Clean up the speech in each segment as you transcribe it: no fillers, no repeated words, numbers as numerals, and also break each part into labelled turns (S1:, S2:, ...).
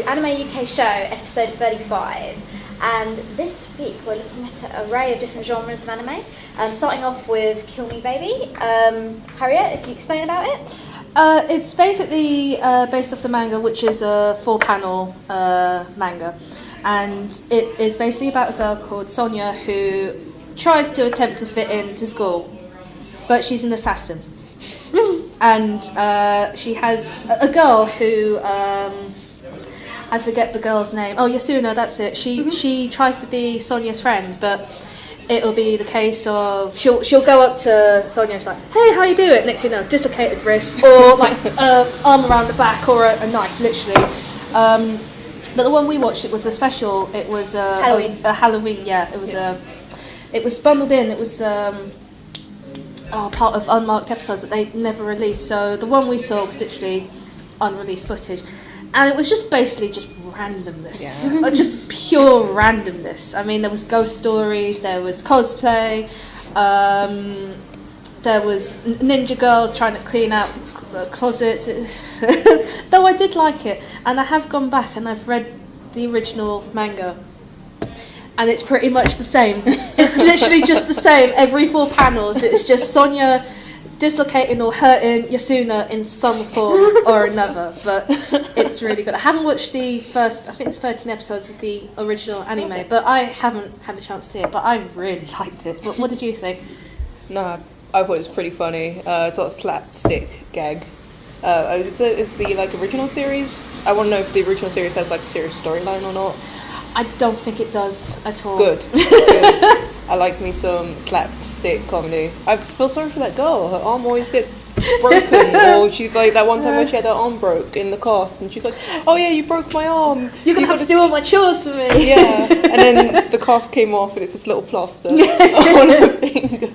S1: Anime UK Show, episode 35. And this week we're looking at an array of different genres of anime. Starting off with Kill Me Baby. Harriet, if you explain about it.
S2: It's basically based off the manga, which is a 4-panel manga. And it is basically about a girl called Sonia who tries to attempt to fit into school, but she's an assassin. And she has a girl who, I forget the girl's name. Oh, Yasuna, that's it. She tries to be Sonia's friend, but it'll be the case of she'll go up to Sonia and she's like, hey, how you doing? Next thing you know, dislocated wrist, or like arm around the back, or a knife, literally. But the one we watched, it was a special. It was
S1: Halloween.
S2: A Halloween, yeah. It was it was bundled in. It was part of unmarked episodes that they never released. So the one we saw was literally unreleased footage, and it was just basically just randomness, just pure randomness. I mean, there was ghost stories, there was cosplay, there was ninja girls trying to clean out the closets. Though I did like it, and I have gone back and I've read the original manga. And it's pretty much the same. It's literally just the same. Every 4 panels, it's just Sonia dislocating or hurting Yasuna in some form or another. But it's really good. I haven't watched the first, I think it's 13 episodes of the original anime, but I haven't had a chance to see it. But I really liked it. What did you think?
S3: No, I thought it was pretty funny. It's sort of slapstick gag. Is the like original series? I want to know if the original series has like a serious storyline or not.
S2: I don't think it does at all.
S3: Good. Because I like me some slapstick comedy. I feel sorry for that girl. Her arm always gets broken. Or she's like, that one time when she had her arm broke in the cast, and she's like, oh yeah, you broke my arm.
S2: You're going to have to do all my chores for me.
S3: Yeah. And then the cast came off and it's this little plaster on her finger.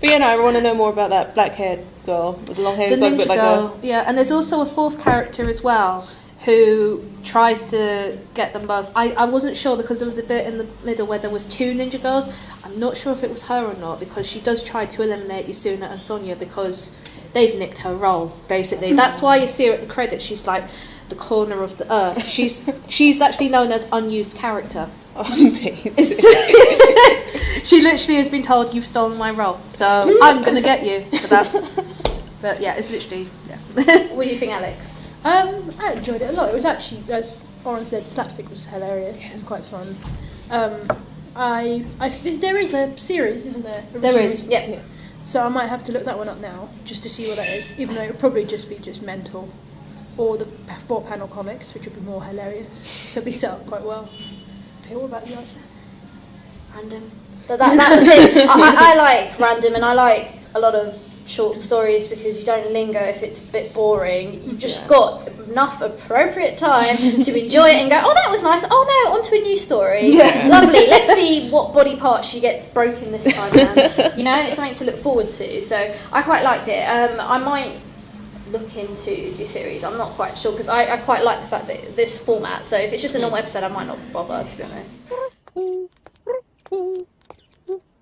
S3: But yeah, no, I want to know more about that black-haired girl with the long hair.
S2: The ninja girl. Yeah, and there's also a 4th character as well, who tries to get them both. I wasn't sure because there was a bit in the middle where there was 2 ninja girls. I'm not sure if it was her or not, because she does try to eliminate Yasuna and Sonia because they've nicked her role, basically. That's why you see her at the credits. She's like the corner of the earth. She's actually known as unused character.
S3: Amazing.
S2: She literally has been told, you've stolen my role, so I'm going to get you for that. But yeah, it's literally, yeah.
S1: What do you think, Alex?
S4: I enjoyed it a lot. It was actually, as Oren said, slapstick was hilarious and quite fun. There is a series, isn't there?
S2: There is,
S1: yeah.
S4: So I might have to look that one up now, just to see what that is, even though it would probably just be just mental. Or the 4-panel comics, which would be more hilarious. So it'd be set up quite well. Okay, what about you, Aisha?
S1: Random. That was it. I like random, and I like a lot of short stories because you don't linger if it's a bit boring. You've just got enough appropriate time to enjoy it and go, oh, that was nice. Oh no, on to a new story. Yeah. Lovely. Let's see what body part she gets broken this time around. You know, it's something to look forward to. So I quite liked it. I might look into the series. I'm not quite sure because I quite like the fact that this format. So if it's just a normal episode, I might not bother, to be honest.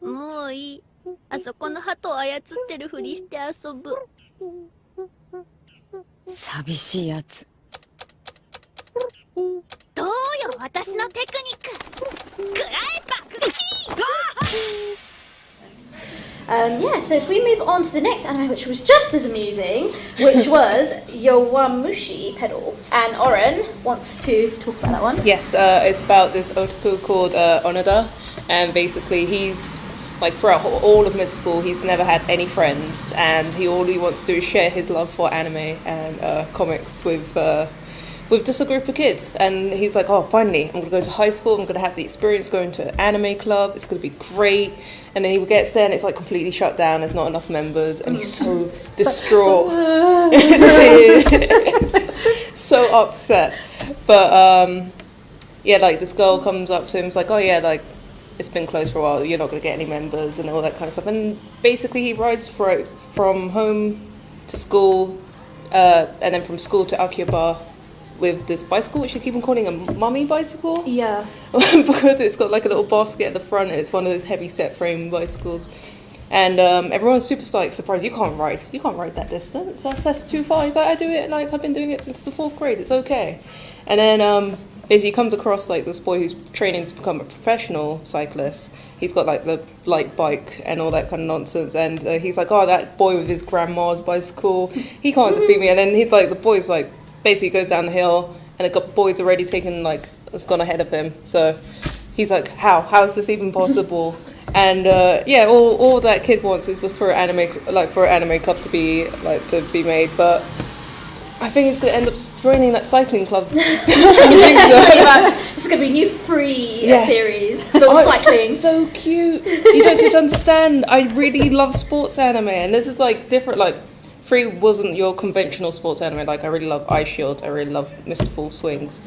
S5: もういい。あそこの鳩を操ってるふりして遊ぶ。寂しいやつ。どうよ、私のテクニック。くらえ爆撃。
S1: Yeah, so if we move on to the next anime, which was just as amusing, which was Yowamushi Pedal. And Oren wants to talk about that one.
S3: Yes, it's about this otaku called Onoda, and basically he's like throughout all of mid school he's never had any friends, and all he wants to do is share his love for anime and comics with just a group of kids. And he's like, oh, finally, I'm going to go to high school, I'm going to have the experience going to an anime club, it's going to be great. And then he gets there and it's like completely shut down, there's not enough members, and he's so distraught. So upset. But yeah, like this girl comes up to him, it's like, oh yeah, like it's been closed for a while, you're not going to get any members and all that kind of stuff. And basically he rides from home to school, and then from school to Akihabara with this bicycle, which you keep on calling a mummy bicycle.
S2: Yeah.
S3: Because it's got like a little basket at the front, and it's one of those heavy set frame bicycles. And everyone's super surprised. You can't ride that distance. That's too far. He's like, I do it. Like I've been doing it since the 4th grade. It's okay. And then basically he comes across like this boy who's training to become a professional cyclist. He's got like the light bike and all that kind of nonsense. And he's like, oh, that boy with his grandma's bicycle, he can't defeat me. And then he's like, the boy's like basically goes down the hill, and the boy's already has gone ahead of him. So he's like, how is this even possible? And all that kid wants is just for an anime club to be made. But I think he's gonna end up joining that cycling club.
S1: It's gonna be a new free series for cycling.
S3: It's so cute. You don't seem to understand. I really love sports anime, and this is like different. Like, Free wasn't your conventional sports anime. Like, I really love Ice Shield. I really love Mr. Full Swings,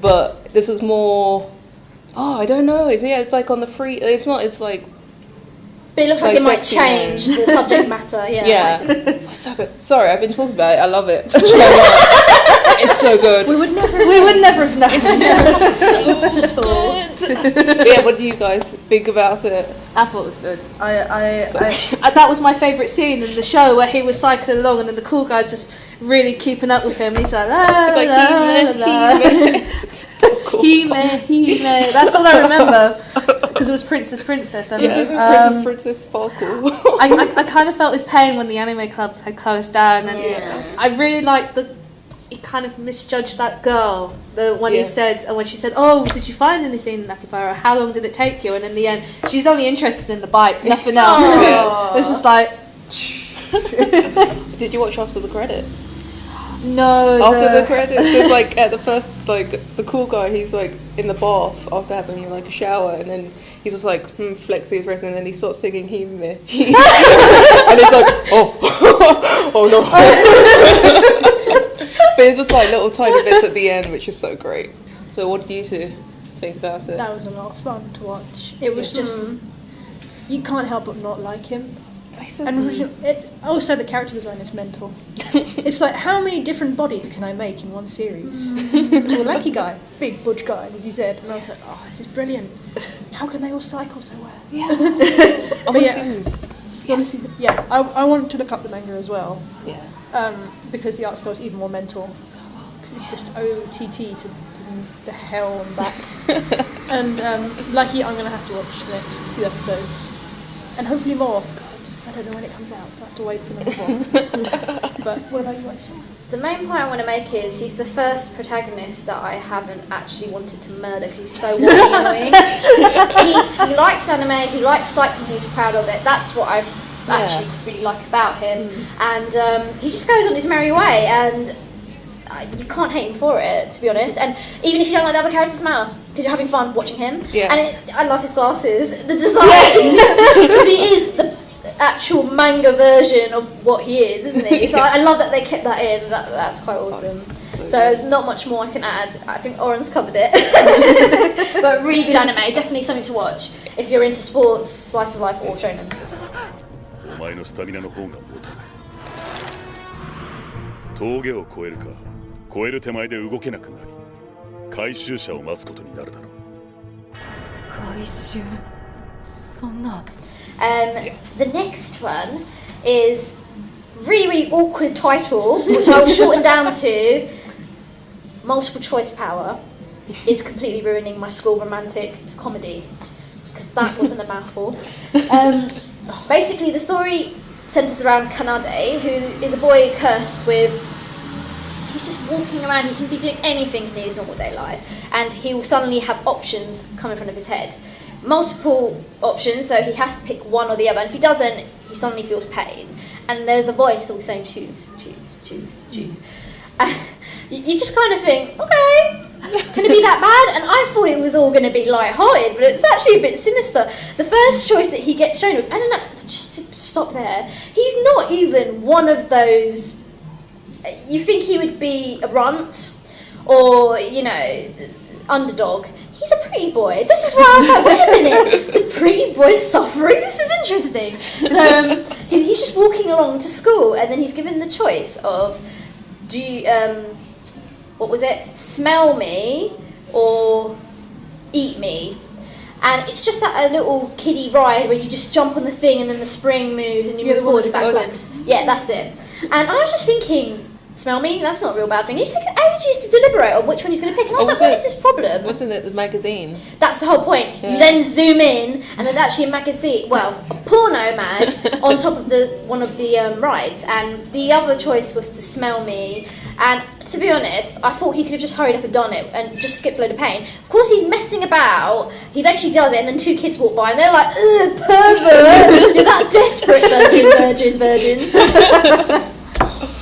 S3: but this is more. Oh, I don't know. It's like on the free. It's not. It's like.
S1: But it looks like it might change the subject matter. Yeah.
S3: Oh, so good. Sorry, I've been talking about it. I love it. It's so good.
S2: We would never have known.
S3: It's so good. Yeah, what do you guys think about it?
S2: I thought it was good. That was my favourite scene in the show, where he was cycling along and then the cool guy's just really keeping up with him. And he's like, la,
S3: it's like
S2: la,
S3: Hime. So cool.
S2: Hime. That's all I remember, because it was Princess. And,
S3: Princess Sparkle.
S2: I kind of felt his pain when the anime club had closed down, and I really liked he kind of misjudged that girl. When she said, "Oh, did you find anything, Nakibara? How long did it take you?" And in the end, she's only interested in the bike, nothing else. It was just like.
S3: Did you watch after the credits?
S2: No.
S3: After the credits, it's like at the first, like the cool guy, he's like in the bath after having like a shower, and then he's just like flexing his wrist, and then he starts singing Hime. And it's like, oh no. But it's just like little tiny bits at the end, which is so great. So what did you two think about it?
S4: That was a lot of fun to watch. It was just, you can't help but not like him. And also the character design is mental. It's like, how many different bodies can I make in one series? To a lanky guy, big butch guy, as you said. And I was like, oh, this is brilliant. How can they all cycle so well?
S3: Yeah.
S4: I wanted to look up the manga as well.
S3: Yeah.
S4: Because the art style is even more mental. Because it's just OTT to the hell and back. And lucky I'm going to have to watch the next 2 episodes. And hopefully more. Because I don't know when it comes out, so I have to wait for number 1. But what about you, Aisha?
S1: The main point I want to make is he's the first protagonist that I haven't actually wanted to murder because he's so annoying. He likes anime, he likes cycling, he's proud of it. That's what I actually really like about him. And he just goes on his merry way, and you can't hate him for it, to be honest. And even if you don't like the other characters, matter because you're having fun watching him. Yeah. And I love his glasses. The design is just because he is the actual manga version of what he is, isn't he? So I love that they kept that in. That's quite awesome. So there's not much more I can add. I think Oren's covered it. But really good anime, definitely something to watch if you're into sports, slice of life, or shonen.
S6: お前のスタミナの方が持たない峠を越えるか越える手前で動けなくなり回収車を待つことになるだろう回収そんな
S1: The next one is really awkward title, which I'll shorten down to multiple choice power is completely ruining my school romantic comedy, because that wasn't a mouthful. Basically, the story centres around Kanade, who is a boy cursed with... He's just walking around, he can be doing anything in his normal day life, and he will suddenly have options come in front of his head. Multiple options, so he has to pick one or the other, and if he doesn't, he suddenly feels pain. And there's a voice always saying, choose. And you just kind of think, okay, can it be that bad? And I thought it was all going to be light-hearted, but it's actually a bit sinister. The first choice that he gets shown with, and just to stop there, he's not even one of those, you think he would be a runt, or, underdog. He's a pretty boy. This is why I was like, wait a minute, the pretty boy's suffering? This is interesting. So he's just walking along to school, and then he's given the choice of, do you, smell me or eat me? and it's just a little kiddie ride where you just jump on the thing and then the spring moves and you move forward and backwards. Yeah, that's it. And I was just thinking, smell me? That's not a real bad thing. It took ages to deliberate on which one he's going to pick. And I was like, what is this problem?
S3: Wasn't it the magazine?
S1: That's the whole point. Yeah. You then zoom in, and there's actually a magazine, well, a porno man on top of one of the rides. And the other choice was to smell me. And to be honest, I thought he could have just hurried up and done it and just skipped a load of pain. Of course, he's messing about. He eventually does it, and then 2 kids walk by, and they're like, ugh, pervert! You're that desperate, virgin.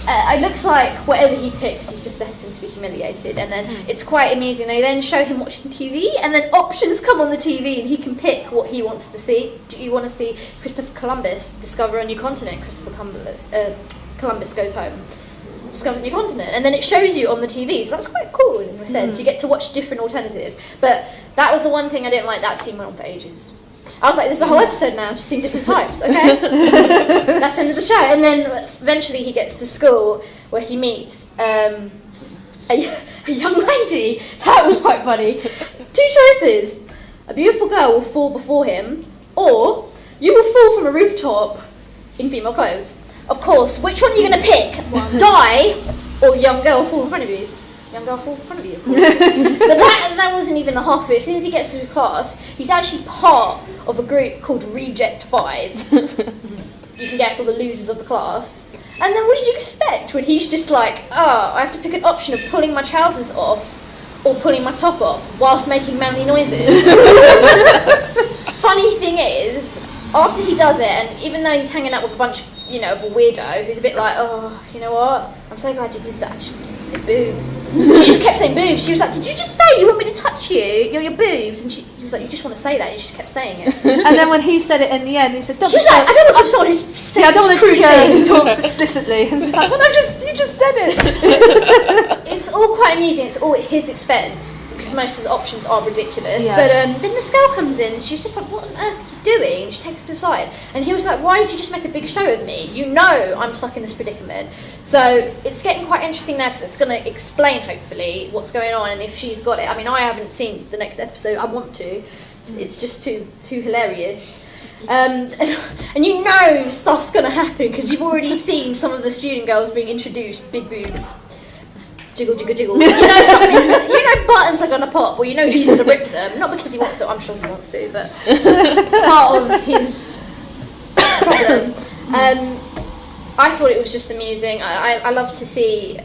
S1: It looks like whatever he picks, he's just destined to be humiliated. And then it's quite amusing. They then show him watching TV, and then options come on the TV, and he can pick what he wants to see. Do you want to see Christopher Columbus discover a new continent? Christopher Columbus goes home, discovers a new continent, and then it shows you on the TV. So that's quite cool in a sense. You get to watch different alternatives. But that was the one thing I didn't like. That scene went on for ages. I was like, this is a whole episode now, just seeing different types, okay? That's the end of the show. And then eventually he gets to school where he meets a young lady. That was quite funny. 2 choices. A beautiful girl will fall before him, or you will fall from a rooftop in female clothes. Of course, which one are you going to pick? Die, or young girl fall in front of you? Young girl fall in front of you. But that wasn't even the half of it. As soon as he gets to his class, he's actually part of a group called Reject 5. You can guess all the losers of the class. And then what did you expect when he's just like, I have to pick an option of pulling my trousers off or pulling my top off whilst making manly noises. Funny thing is, after he does it, and even though he's hanging out with a bunch, of a weirdo who's a bit like, you know what? I'm so glad you did that. I just want to say boob. She just kept saying boobs. She was like, did you just say you want me to touch you? Your boobs? And he was like, you just want to say that. And she just kept saying it.
S2: And then when he said it in the end, he said,
S1: she was like, I don't want to someone who says
S2: I don't want to he talks explicitly. And he's like, well, you just said it.
S1: It's all quite amusing. It's all at his expense because most of the options are ridiculous.
S2: Yeah.
S1: But then this girl comes in. She's just like, what on earth are you doing? And she takes her to the side. And he was like, why did you just make a big show of me? You know I'm stuck in this predicament. So it's getting quite interesting now because it's going to explain, hopefully, what's going on and if she's got it. I mean, I haven't seen the next episode. I want to. It's just too hilarious. And you know stuff's going to happen because you've already seen some of the student girls being introduced, big boobs. Jiggle, jiggle, jiggle. Buttons are going to pop. Well, he's going to rip them. Not because he wants to. I'm sure he wants to, but part of his problem. I thought it was just amusing. I love to see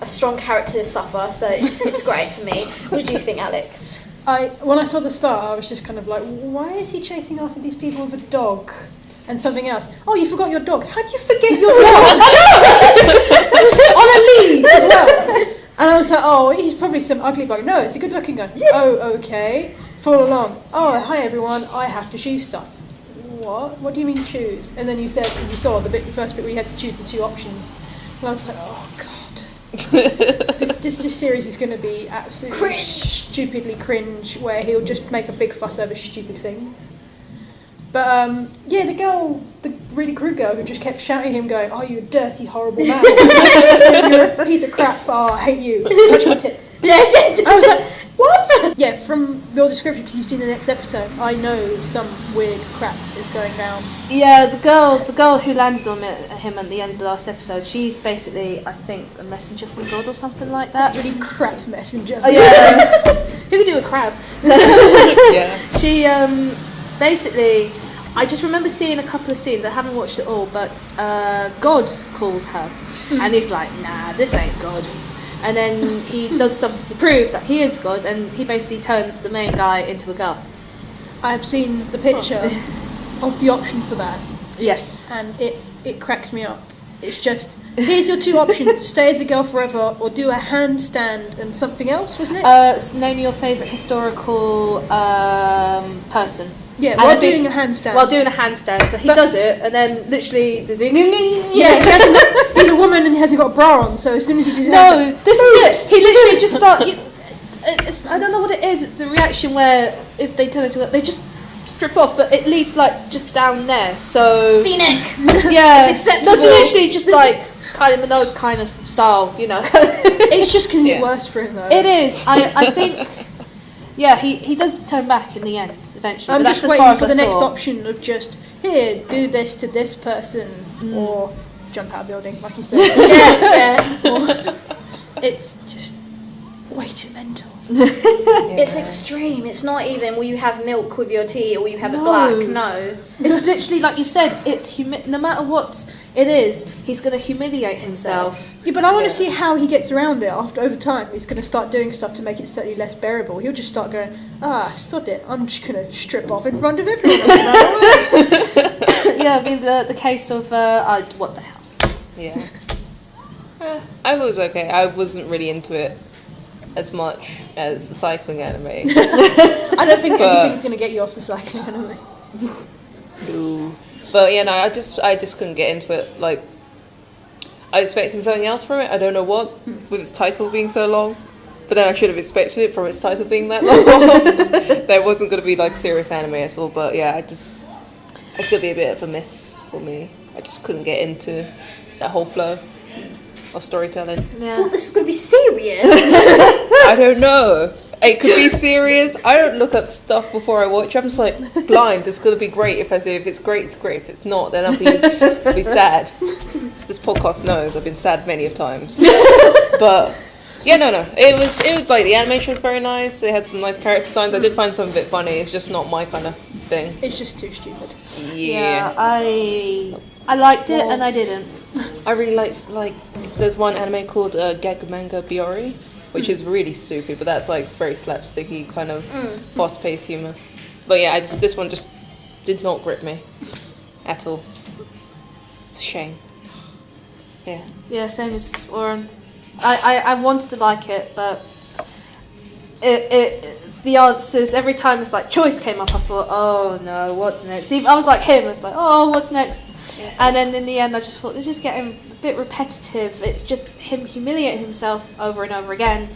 S1: a strong character suffer, so it's great for me. What did you think, Alex?
S4: When I saw the start, I was just kind of like, why is he chasing after these people with a dog and something else? Oh, you forgot your dog. How'd you forget your dog? On a lead as well. And I was like, oh, he's probably some ugly bug. No, it's a good-looking guy. Yeah. Oh, okay. Follow along. Oh, hi everyone. I have to choose stuff. What? What do you mean choose? And then you said, as you saw, the first bit where you had to choose the 2 options. And I was like, oh god. This series is going to be absolutely stupidly cringe, where he'll just make a big fuss over stupid things. But the girl, the really crude girl who just kept shouting at him, going, "Oh, you dirty, horrible man! You're a piece of crap! Oh, I hate you! Touch my tits!"
S1: Yeah,
S4: I was like, "What?" Yeah, from your description, because you've seen the next episode, I know some weird crap is going down.
S2: Yeah, the girl who landed on him at the end of the last episode, she's basically, I think, a messenger from God or something like that.
S4: Really crap messenger.
S2: Oh yeah, who could do a crab?
S3: Yeah.
S2: She basically, I just remember seeing a couple of scenes. I haven't watched it all, but God calls her, and he's like, "Nah, this ain't God." And then he does something to prove that he is God, and he basically turns the main guy into a girl.
S4: I've seen the picture of the option for that.
S2: Yes.
S4: And it cracks me up. It's just, here's your 2 options: stay as a girl forever, or do a handstand and something else, wasn't it?
S2: Name your favourite historical person.
S4: Yeah, while doing a handstand.
S2: While doing a handstand, so he does it, and then literally,
S4: yeah, he's a woman and he hasn't got a bra on, so as soon as he does
S2: this is it. He literally just starts. I don't know what it is. It's the reaction where if they turn into it, they just strip off, but it leads like just down there. So
S1: V-neck.
S2: Yeah,
S1: it's acceptable.
S2: no, literally just like Kylie Minogue kind of style,
S4: It's just going to get worse for him though.
S2: It is. I think Yeah, he does turn back in the end eventually.
S4: I'm
S2: but
S4: just
S2: that's as far
S4: waiting
S2: as
S4: for
S2: I
S4: the next
S2: saw.
S4: option of just, here, do this to this person, or jump out of building, like you said.
S1: Yeah.
S4: It's just way too mental.
S1: It's extreme. It's not even, will you have milk with your tea or will you have it black? No.
S2: It's literally, like you said, it's no matter what it is, he's going to humiliate himself.
S4: Yeah, but I want to see how he gets around it over time. He's going to start doing stuff to make it slightly less bearable. He'll just start going, sod it, I'm just going to strip off in front of everyone.
S2: Yeah, I mean, the case of, what the hell?
S3: Yeah. I thought it was okay. I wasn't really into it as much as the cycling anime.
S4: I don't think anything's going to get you off the cycling anime.
S3: No. But yeah, no, I just couldn't get into it. Like, I was expecting something else from it. I don't know what, with its title being so long. But then I should have expected it from its title being that long. That it wasn't going to be like serious anime at all. But yeah, it's going to be a bit of a miss for me. I just couldn't get into that whole flow of storytelling.
S1: I thought this was going to be serious.
S3: I don't know. It could be serious. I don't look up stuff before I watch. I'm just like blind. It's gonna be great if I say if it's great, it's great. If it's not, then I'll be sad. As this podcast knows, I've been sad many of times. But yeah, no. It was like the animation was very nice. They had some nice character designs. I did find some of it funny. It's just not my kind of thing.
S4: It's just too stupid.
S3: Yeah.
S2: I liked it and I didn't.
S3: I really like there's one anime called Gag Manga Biori, which is really stupid, but that's like very slapsticky kind of fast-paced humor. But yeah, this one just did not grip me at all. It's a shame. Yeah.
S2: Yeah, same as Warren. I wanted to like it, but the answers every time it's like choice came up, I thought, oh no, what's next? I was like him. I was like, oh, what's next? Yeah. And then in the end, I just thought they're just getting a bit repetitive. It's just him humiliating himself over and over again.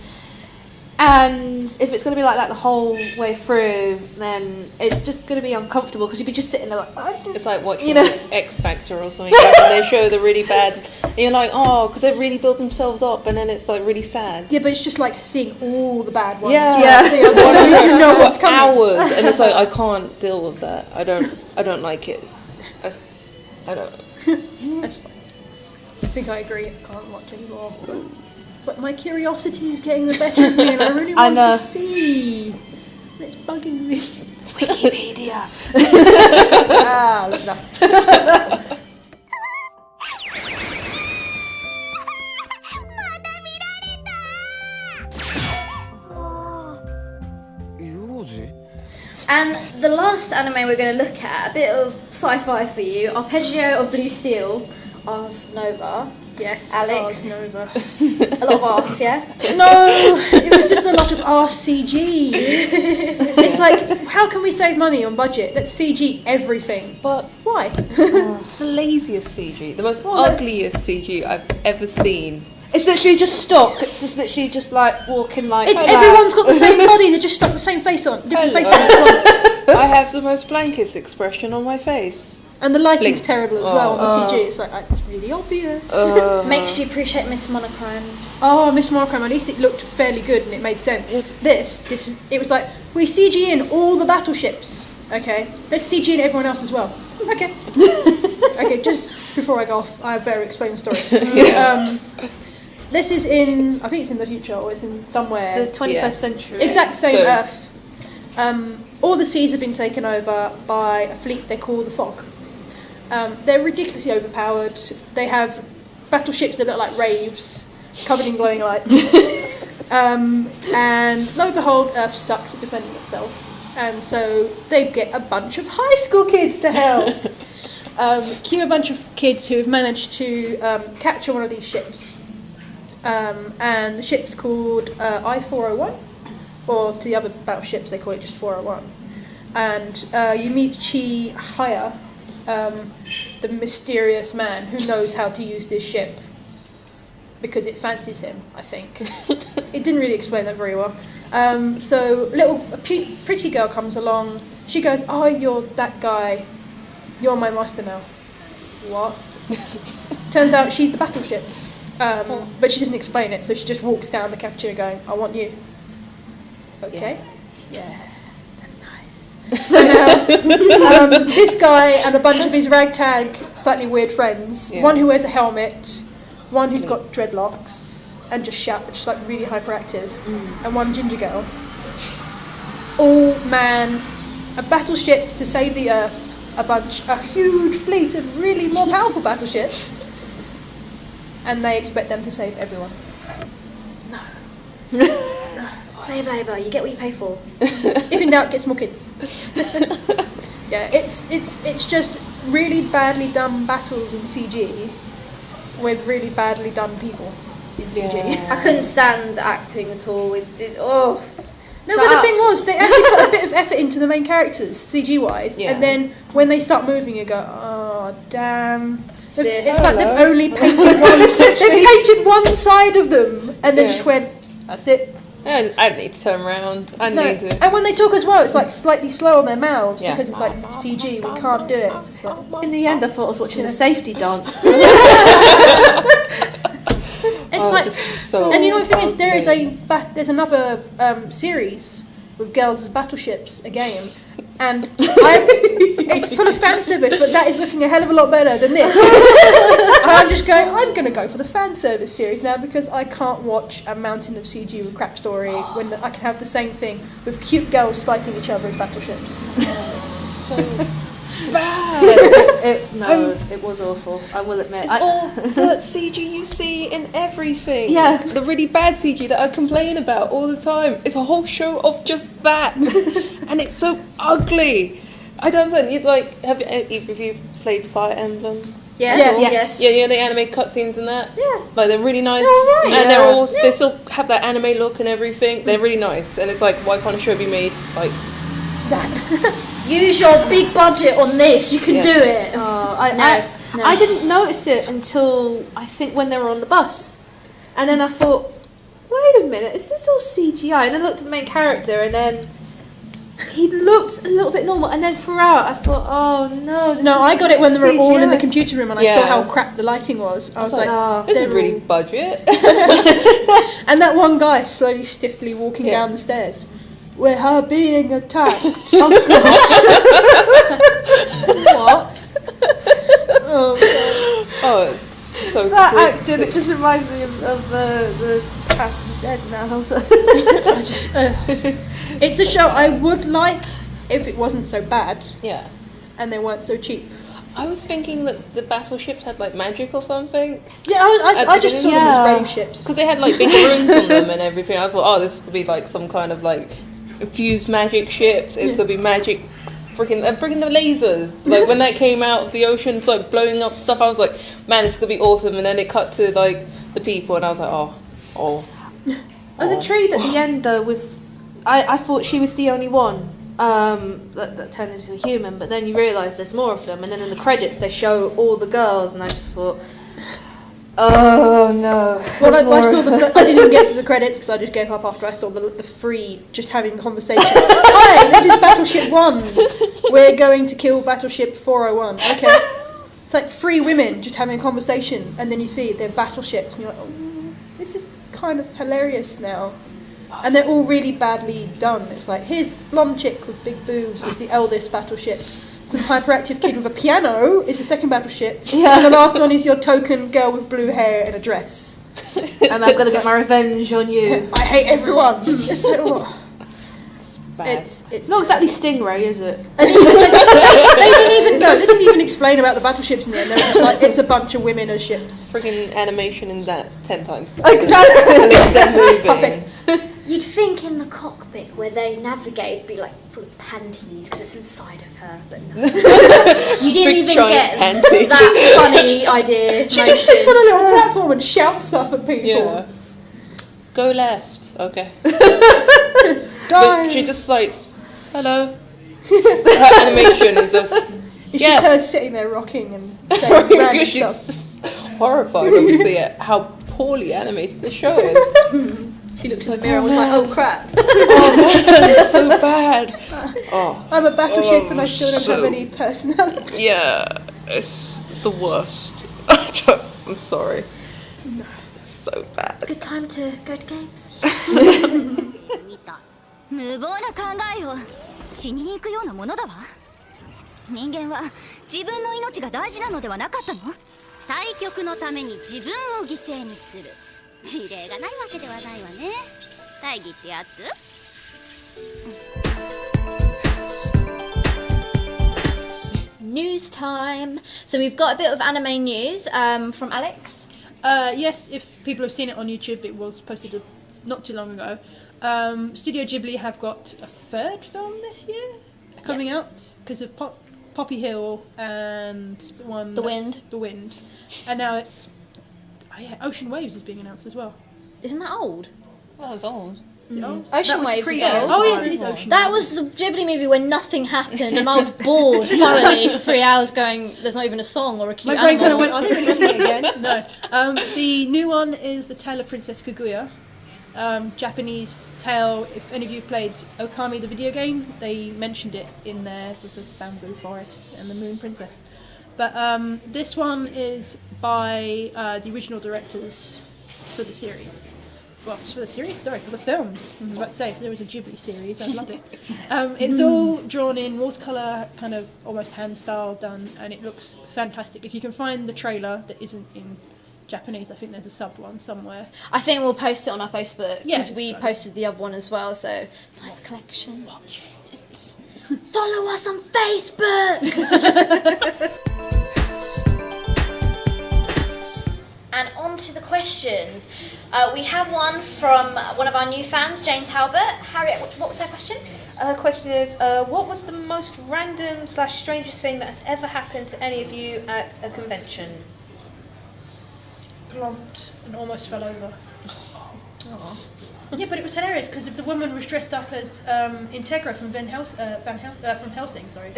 S2: And if it's going to be like that the whole way through, then it's just going to be uncomfortable because you'd be just sitting there like...
S3: It's like watching X Factor or something. And they show the really bad... And you're like, oh, because they really build themselves up and then it's like really sad.
S4: Yeah, but it's just like seeing all the bad ones.
S2: Yeah.
S4: So you don't even know what's coming.
S3: Hours. And it's like, I can't deal with that. I don't like it. I don't...
S4: That's fine. I think I agree. I can't watch anymore. But my curiosity is getting the better of me, and I really want to see. And it's bugging me.
S2: Wikipedia.
S4: Look it up.
S1: And the last anime we're going to look at, a bit of sci-fi for you, Arpeggio of Blue Steel, Ars Nova.
S4: Yes,
S1: Alex.
S4: Ars Nova.
S1: A lot of Ars, yeah?
S4: No, it was just a lot of RCG. It's like, how can we save money on budget? Let's CG everything.
S3: But
S4: why?
S3: It's the laziest CG, the most ugliest CG I've ever seen.
S2: It's literally just stock. It's just literally just like walking like...
S4: Everyone's got the same body, they just stuck the same face on. Different face on.
S3: I have the most blankest expression on my face.
S4: And the lighting's terrible as well on the CG. It's like, it's really obvious.
S1: Makes you appreciate Miss Monochrome.
S4: Oh, Miss Monochrome, at least it looked fairly good and it made sense. This it was like, we CG in all the battleships. Okay, let's CG in everyone else as well. Okay. Okay, just before I go off, I better explain the story. This is in, I think it's in the future, or it's in somewhere.
S2: The 21st century.
S4: Exact same Earth. All the seas have been taken over by a fleet they call the Fog. They're ridiculously overpowered. They have battleships that look like raves, covered in glowing lights. And lo and behold, Earth sucks at defending itself. And so they get a bunch of high school kids to help. Cue a bunch of kids who have managed to capture one of these ships. And the ship's called I-401, or to the other battleships they call it just 401. And you meet Chi Haya, the mysterious man who knows how to use this ship because it fancies him, I think. It didn't really explain that very well. So a pretty girl comes along. She goes, oh, you're that guy. You're my master now. What? Turns out she's the battleship. But she doesn't explain it, so she just walks down the cafeteria going, I want you. Okay. Yeah, that's nice. So now, this guy and a bunch of his ragtag, slightly weird friends.
S3: Yeah.
S4: One who wears a helmet, one who's got dreadlocks and just just like really hyperactive, and one ginger girl. All man a battleship to save the Earth. A huge fleet of really more powerful battleships, and they expect them to save everyone.
S1: Say labour, you get what you pay for.
S4: If in doubt, get small kids. Yeah, it's just really badly done battles in CG with really badly done people in CG.
S3: Yeah.
S1: I couldn't stand the acting at all.
S4: No, but the thing was, they actually put a bit of effort into the main characters, CG-wise, and then when they start moving, you go, oh, damn. It's like they've only painted one side of them, and then just went, that's it.
S3: I don't need to turn around. I need to.
S4: And when they talk as well, it's like slightly slow on their mouths because it's like CG, we can't do it. It's just like,
S2: In the end, I thought I was watching a safety dance.
S4: it's like,
S3: so
S4: and you know the thing is, there's another series with girls as battleships again, and it's full of fan service, but that is looking a hell of a lot better than this. And I'm just going, I'm going to go for the fan service series now because I can't watch a mountain of CG with crap story when I can have the same thing with cute girls fighting each other as battleships.
S3: so bad.
S2: It was awful, I will admit.
S3: It's all the CG you see in everything.
S2: Yeah.
S3: The really bad CG that I complain about all the time. It's a whole show of just that. And it's so ugly. I don't understand. Have either of you played Fire Emblem?
S1: Yes.
S3: Yeah, the anime cutscenes and that.
S1: Yeah.
S3: Like they're really nice,
S1: right.
S3: and they still have that anime look and everything. They're really nice, and it's like, why can't a show be made like that?
S1: Use your big budget on this. You can do it.
S2: I didn't notice it until I think when they were on the bus, and then I thought, wait a minute, is this all CGI? And I looked at the main character, and then he looked a little bit normal, and then throughout I thought, oh no.
S4: I got it when they were all in the
S2: CGI.
S4: computer room and I saw how crap the lighting was. I was like,
S3: this is really budget.
S4: And that one guy slowly, stiffly walking down the stairs. We're her being attacked.
S2: Oh gosh. What?
S3: Oh, it's so
S2: That
S3: crazy.
S2: actor, it just reminds me of the cast of Dead now.
S4: It's a show I would like if it wasn't so bad
S3: Yeah.
S4: and they weren't so cheap.
S3: I was thinking that the battleships had like magic or something.
S4: Yeah, I just saw them as rave ships.
S3: Because they had like big runes on them and everything. I thought, oh, this could be like some kind of like infused magic ships. It's gonna be magic, freaking the laser. Like when that came out of the ocean, it's like blowing up stuff. I was like, man, it's gonna be awesome. And then it cut to like the people, and I was like, oh.
S2: I was intrigued at the end though. I thought she was the only one that turned into a human, but then you realise there's more of them, and then in the credits they show all the girls, and I just thought, oh no.
S4: Well, I saw I didn't even get to the credits because I just gave up after I saw the free just having conversation. Hi, this is Battleship 1. We're going to kill Battleship 401. Okay. It's like 3 women just having a conversation, and then you see their battleships, and you're like, oh, this is kind of hilarious now. And they're all really badly done. It's like, here's blonde chick with big boobs is the eldest battleship. Some hyperactive kid with a piano is the second battleship. And the last one is your token girl with blue hair and a dress.
S2: And I'm gonna get my revenge on you.
S4: I hate everyone. It's like, oh.
S2: It's not exactly Stingray, is it?
S4: They didn't even explain about the battleships in the end. They were just like, it's a bunch of women as ships.
S3: Freaking animation in that's 10 times better.
S4: Exactly.
S3: At least they're moving.
S4: Puppets.
S1: You'd think in the cockpit where they navigate would be like full of panties because it's inside of her, but no. You didn't
S3: Big
S1: even
S3: giant
S1: get
S3: panties.
S1: that funny idea.
S4: She just sits on a little platform and shouts stuff at people.
S3: Yeah. Go left. Okay.
S4: Die.
S3: But she just like, hello. Her animation is just.
S4: It's just her sitting there rocking and saying random
S3: She's
S4: stuff.
S3: just horrified, obviously, at how poorly animated the show is.
S1: She looks in the mirror and was like, oh crap.
S3: It's so bad. Oh.
S4: I'm a battleship and I still don't have any personality.
S3: Yeah, it's the worst. I'm sorry. No. It's so bad.
S1: Good time to go to games.
S5: 無謀な考えを死にに行くようなものだわ。人間は自分の命が大事なのではなかったの？対局のために自分を犠牲にする事例がないわけではないわね。大義ってやつ？News
S1: time. So we've got a bit of anime news from Alex.
S4: Yes, if people have seen it on YouTube, it was posted not too long ago. Studio Ghibli have got a third film this year coming out because of Poppy Hill and
S1: The Wind.
S4: The Wind. And now it's Ocean Waves is being announced as well.
S1: Isn't that old?
S3: Oh, it's old.
S4: Is it old?
S1: Ocean Waves is old.
S4: Oh yes, it is Ocean
S1: That
S4: Waves.
S1: was the Ghibli movie where nothing happened and I was bored thoroughly for 3 hours going, there's not even a song or a cute
S4: My brain kind of
S1: animal.
S4: went, are they releasing it again? No. The new one is The Tale of Princess Kaguya. Japanese tale. If any of you have played Okami the video game, they mentioned it in there with the bamboo forest and the moon princess. But this one is by the original directors for the series. Well, for the series? Sorry, for the films. I was about to say, if there was a Ghibli series, I'd love it. It's all drawn in watercolour, kind of almost hand style done, and it looks fantastic. If you can find the trailer that isn't in Japanese, I think there's a subbed one somewhere.
S1: I think we'll post it on our Facebook because
S4: Yeah.
S1: we posted the other one as well, so nice collection. Follow us on Facebook! And on to the questions. We have one from one of our new fans, Jane Talbot. Harriet, what was her question?
S2: The question is, what was the most random / strangest thing that has ever happened to any of you at a convention?
S4: Plumped and almost fell over. Yeah, but it was hilarious because if the woman was dressed up as Integra from from Helsing, sorry,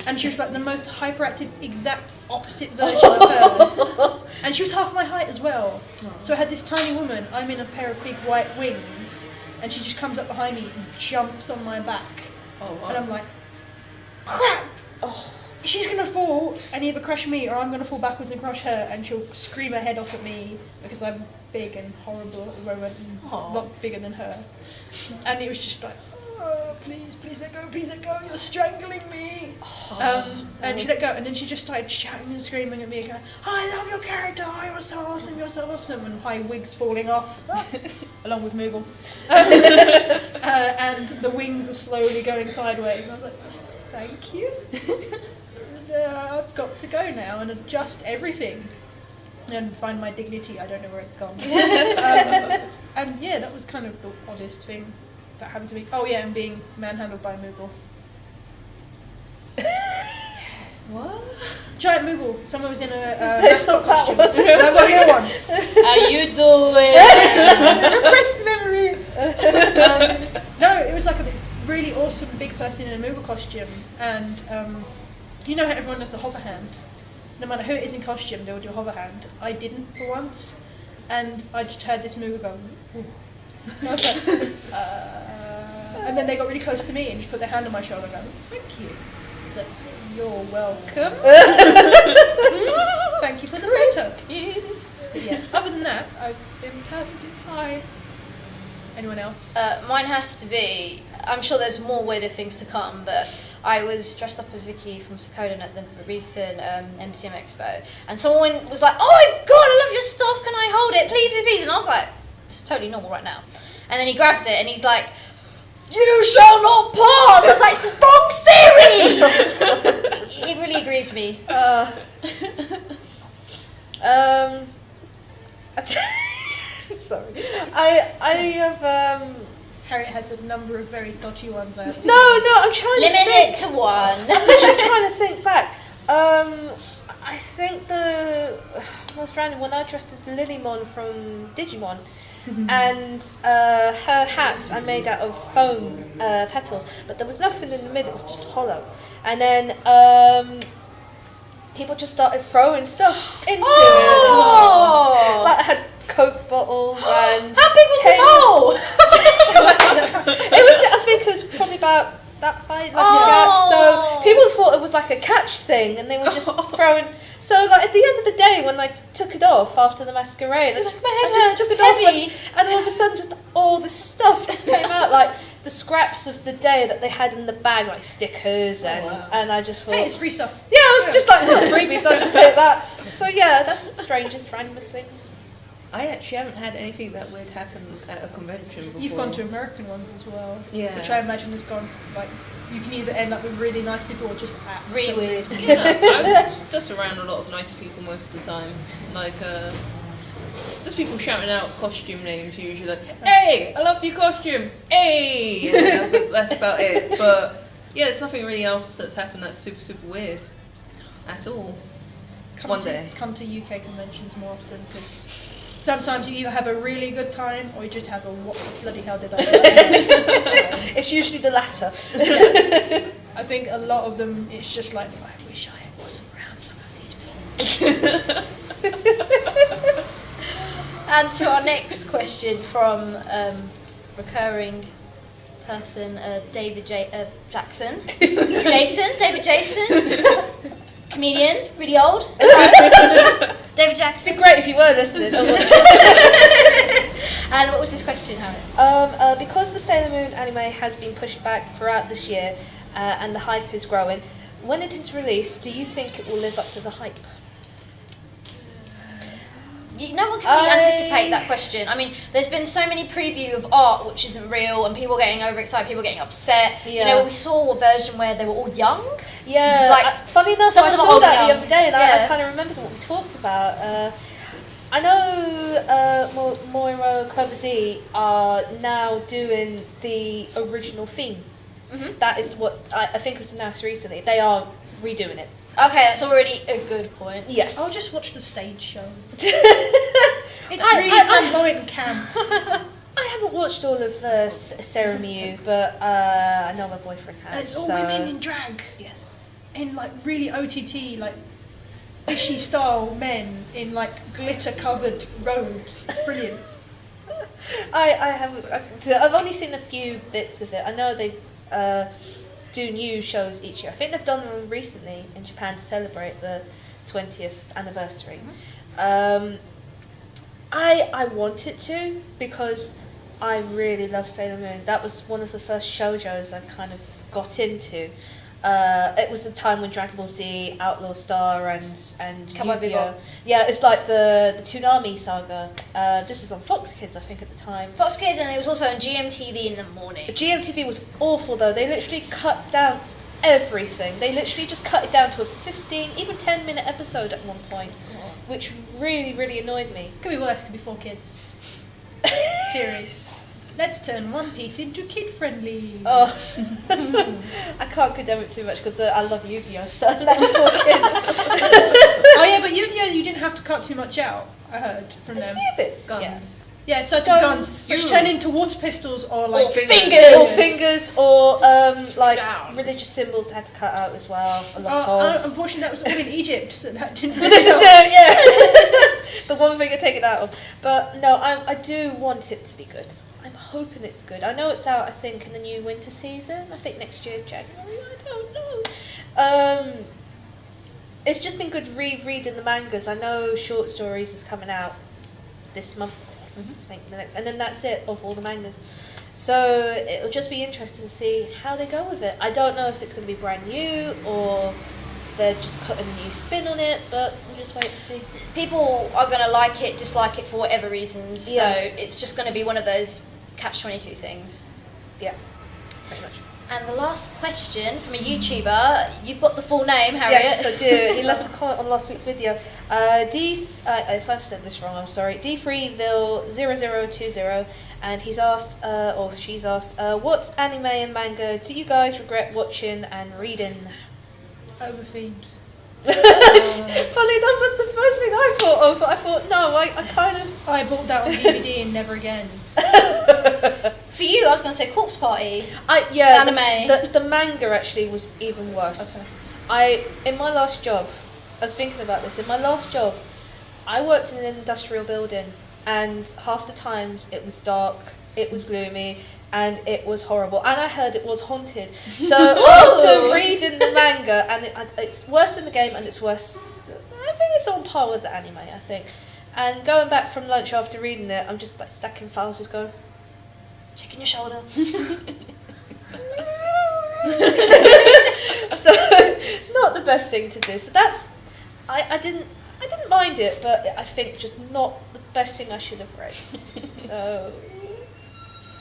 S4: and she was like the most hyperactive, exact opposite version of her, and she was half my height as well. So I had this tiny woman. I'm in a pair of big white wings, and she just comes up behind me and jumps on my back, and I'm like, crap! Oh. She's going to fall and either crush me or I'm going to fall backwards and crush her, and she'll scream her head off at me because I'm big and horrible and a lot bigger than her. And it was just like, oh, please let go, you're strangling me. And she let go, and then she just started shouting and screaming at me again, I love your character, you're so awesome, and my wig's falling off, along with Moogle. And the wings are slowly going sideways, and I was like, thank you. I've got to go now and adjust everything and find my dignity. I don't know where it's gone. And yeah, that was kind of the oddest thing that happened to me. Oh yeah, and being manhandled by a Moogle.
S2: What?
S4: Giant Moogle. Someone was in a
S2: It's not
S4: mascot
S2: that
S4: costume. That's a real one.
S1: How you doing?
S4: Repressed memories. No, it was like a really awesome big person in a Moogle costume, and you know how everyone does the hover hand? No matter who it is in costume, they'll do a hover hand. I didn't for once, and I just heard this Moogle go, ooh. So I was like, and then they got really close to me and just put their hand on my shoulder and go, thank you. I was like, you're welcome. Thank you for the photo. But yeah, other than that, I've been perfectly fine. Anyone else?
S1: Mine has to be, I'm sure there's more weirder things to come, but I was dressed up as Vicky from Sokoden at the recent MCM Expo, and someone was like, oh my god, I love your stuff, can I hold it, please? And I was like, it's totally normal right now. And then he grabs it and he's like, you shall not pass! I was like, it's the wrong series! It really aggrieved me.
S2: Sorry. I have
S4: Harriet has a number of very dodgy ones.
S2: No, I'm trying
S1: Limit
S2: to think.
S1: it to one.
S2: I'm literally trying to think back. I think the most random one, I dressed as Lilymon from Digimon, and her hats are made out of foam petals, but there was nothing in the middle, it was just hollow. And then people just started throwing stuff into it. Like I had Coke bottles and...
S1: How big was this hole?
S2: It was, I think it was probably about that height, like a gap. So people thought it was like a catch thing, and they were just throwing. So like at the end of the day, when I took it off after the masquerade, I just took it off, and all of a sudden, just all this stuff just came out. Like the scraps of the day that they had in the bag, like stickers, and I just thought,
S4: Hey, it's free stuff.
S2: yeah, I was just like, freebie, so I just hit that. So yeah, that's the strangest, randomest things.
S3: I actually haven't had anything that weird happen at a convention before.
S4: You've gone to American ones as well.
S3: Yeah.
S4: Which I imagine has gone, like, you can either end up with really nice people or just
S1: Really weird.
S3: Yeah, I was just around a lot of nice people most of the time. Like, just people shouting out costume names usually, like, hey, I love your costume, hey! And that's about it. But yeah, there's nothing really else that's happened that's super, super weird at all. One day.
S4: Come to UK conventions more often, because sometimes you either have a really good time or you just have a what the bloody hell did I do?
S2: It's usually the latter.
S4: I think a lot of them, it's just like, I wish I wasn't around some of these people.
S1: And to our next question from recurring person, David Jackson. David Jason, comedian, really old. David Jackson.
S2: It'd be great if you were listening.
S1: And what was this question, Harriet?
S2: Because the Sailor Moon anime has been pushed back throughout this year and the hype is growing, when it is released, do you think it will live up to the hype?
S1: No one can really anticipate that question. I mean, there's been so many preview of art which isn't real, and people getting overexcited, people getting upset.
S2: Yeah.
S1: You know, we saw a version where they were all young.
S2: Yeah,
S1: Like,
S2: funny enough,
S1: some
S2: I
S1: of them are
S2: saw
S1: old
S2: that
S1: and
S2: the
S1: young.
S2: other day, and
S1: Yeah.
S2: I kind of remembered what we talked about. I know Moira Clover Z are now doing the original theme.
S1: Mhm.
S2: That is what I think was announced recently. They are redoing it.
S1: Okay, that's already a good point.
S2: Yes.
S4: I'll just watch the stage show. It's
S2: I-
S4: really
S2: I-
S4: flamboyant and camp.
S2: I haven't watched all of Sarah Miu, but I know my boyfriend
S4: And
S2: has.
S4: it's all
S2: so.
S4: women in drag.
S2: Yes.
S4: In like really OTT, like fishy style men in like glitter covered robes. It's brilliant.
S2: I've only seen a few bits of it. I know they do new shows each year. I think they've done one recently in Japan to celebrate the 20th anniversary. I wanted to because I really love Sailor Moon. That was one of the first shoujos I kind of got into. It was the time when Dragon Ball Z, Outlaw Star, and
S1: Cowboy
S2: Yu-Gi-Oh!
S1: Bebop.
S2: Yeah, it's like the Toonami saga. This was on Fox Kids, I think, at the time.
S1: Fox Kids, and it was also on GMTV in the morning.
S2: GMTV was awful though. They literally cut down everything. They literally just cut it down to a 15, even 10-minute episode at one point, which really, really annoyed me.
S4: Could be worse. Could be 4 kids. Series. Let's turn One Piece into kid friendly.
S2: Oh, I can't condemn it too much because I love Yu-Gi-Oh! So that's for kids.
S4: Oh yeah, but Yu-Gi-Oh! You didn't have to cut too much out. I heard from
S2: A
S4: them.
S2: few bits,
S3: Guns.
S2: yes.
S4: Yeah, certain
S2: Guns.
S4: guns which turn into water pistols or like
S1: Or
S3: fingers.
S1: fingers.
S2: Or fingers, or like
S4: Down.
S2: religious symbols they had to cut out as well. A lot of.
S4: Unfortunately, that was all in Egypt, so that didn't.
S2: But this is it, yeah. The one thing I take it out of. But no, I do want it to be good. I'm hoping it's good. I know it's out, I think, in the new winter season. I think next year, January. I don't know. It's just been good rereading the mangas. I know Short Stories is coming out this month. I think the next, and then that's it of all the mangas. So it'll just be interesting to see how they go with it. I don't know if it's going to be brand new or they're just putting a new spin on it, but we'll just wait and see.
S1: People are going to like it, dislike it for whatever reasons.
S2: Yeah.
S1: So it's just going to be one of those catch-22 things.
S2: Yeah, pretty much.
S1: And the last question from a YouTuber. You've got the full name, Harriet.
S2: Yes, I do. He left a comment on last week's video. If I've said this wrong, I'm sorry. D3Vil0020, and he's asked, or she's asked, what anime and manga do you guys regret watching and reading?
S4: Overfiend.
S2: Funny enough, that's the first thing I thought of. But I thought, no, I kind of.
S4: I bought that on DVD and never again.
S1: For you, I was going to say Corpse Party.
S2: Anime. The manga actually was even worse.
S1: Okay.
S2: In my last job, I was thinking about this. In my last job, I worked in an industrial building, and half the times it was dark, it was gloomy, and it was horrible. And I heard it was haunted. So after reading the manga, and it's worse than the game, and it's worse. I think it's on par with the anime. I think. And going back from lunch after reading it, I'm just like stacking files, just going.
S1: Checking your shoulder.
S2: So not the best thing to do. So that's I didn't mind it, but I think just not the best thing I should have read. So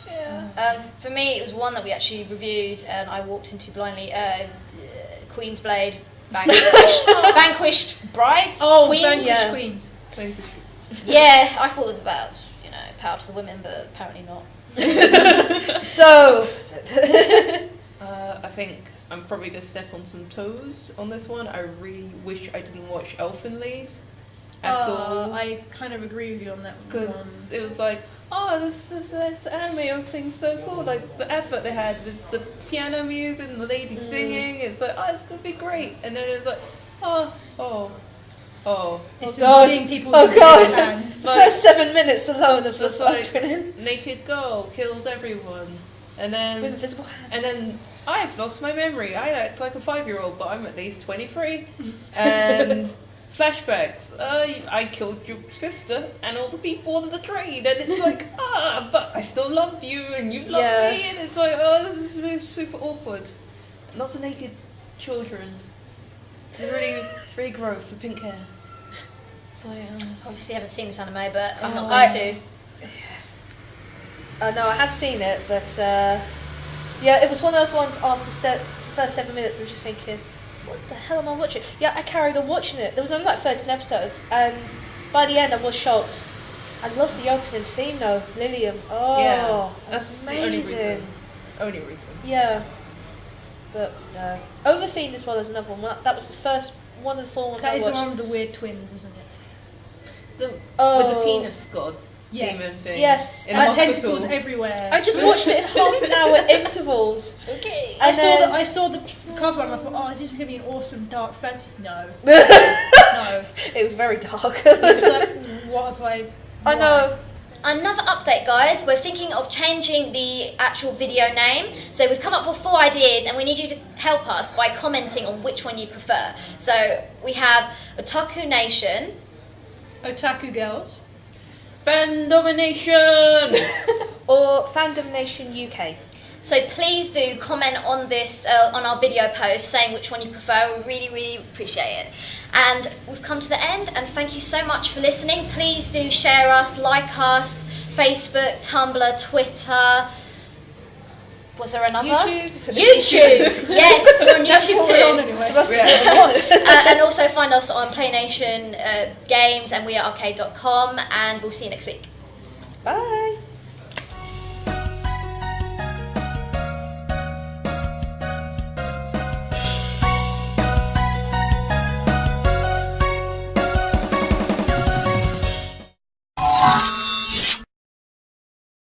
S2: yeah.
S1: For me, it was one that we actually reviewed, and I walked into blindly. Queen's Blade, Vanquished Brides.
S4: Oh,
S1: Queens.
S4: Vanquished Queens.
S1: Yeah, I thought it was about power to the women, but apparently not.
S2: So
S3: I think I'm probably going to step on some toes on this one. I really wish I didn't watch Elfen Lied at all.
S4: I kind of agree with you on that one.
S3: Because it was like, oh, this anime opening's so cool. Like the advert they had with the piano music and the lady singing. It's like, oh, it's going to be great. And then it was like, oh.
S4: It's
S2: God.
S4: people
S2: Oh
S4: with
S2: God.
S4: their hands.
S2: The first 7 minutes alone of
S3: It's
S2: the
S3: like
S2: opening.
S3: naked girl kills everyone. And
S2: With
S3: then
S2: invisible hands.
S3: And then I've lost my memory. I act like a 5-year-old, but I'm at least 23. And flashbacks. I killed your sister and all the people on the train. And it's like, but I still love you and you love me. And it's like, this is really super awkward. Lots of naked children. It's really, really gross with pink hair. So,
S1: Obviously, I haven't seen this anime, but I'm not going to.
S2: No, I have seen it, but yeah, it was one of those ones after first 7 minutes. I'm just thinking, what the hell am I watching? Yeah, I carried on watching it. There was only like 13 episodes, and by the end, I was shocked. I love the opening theme though, Lilium. Oh,
S3: yeah, that's
S2: amazing.
S3: the only reason.
S2: Yeah, but no, Overfiend as well as another one. That was the first one of the 4 ones
S4: That
S2: I
S4: is the
S2: watched.
S4: one with the weird twins, isn't it?
S3: With the penis god
S4: Yes.
S3: demon thing.
S2: Yes,
S3: In
S4: And
S3: hospital.
S4: tentacles everywhere.
S2: I just watched it in half an hour intervals.
S1: Okay.
S4: I saw the cover and I thought, oh, is this going to be an awesome dark fantasy? No. No.
S2: It was very dark.
S4: It's like, what have I...
S2: I know.
S1: Another update, guys. We're thinking of changing the actual video name. So we've come up with 4 ideas, and we need you to help us by commenting on which one you prefer. So we have Otaku Nation,
S4: Otaku girls.
S3: Fan domination!
S2: Or Fandom Nation UK.
S1: So please do comment on this, on our video post, saying which one you prefer. We really, really appreciate it. And we've come to the end, and thank you so much for listening. Please do share us, like us, Facebook, Tumblr, Twitter. Was there another? YouTube! Yes, we're on YouTube too.
S4: Anyway.
S1: And also find us on PlayNation Games and wearearcade.com, and we'll see you next week.
S2: Bye.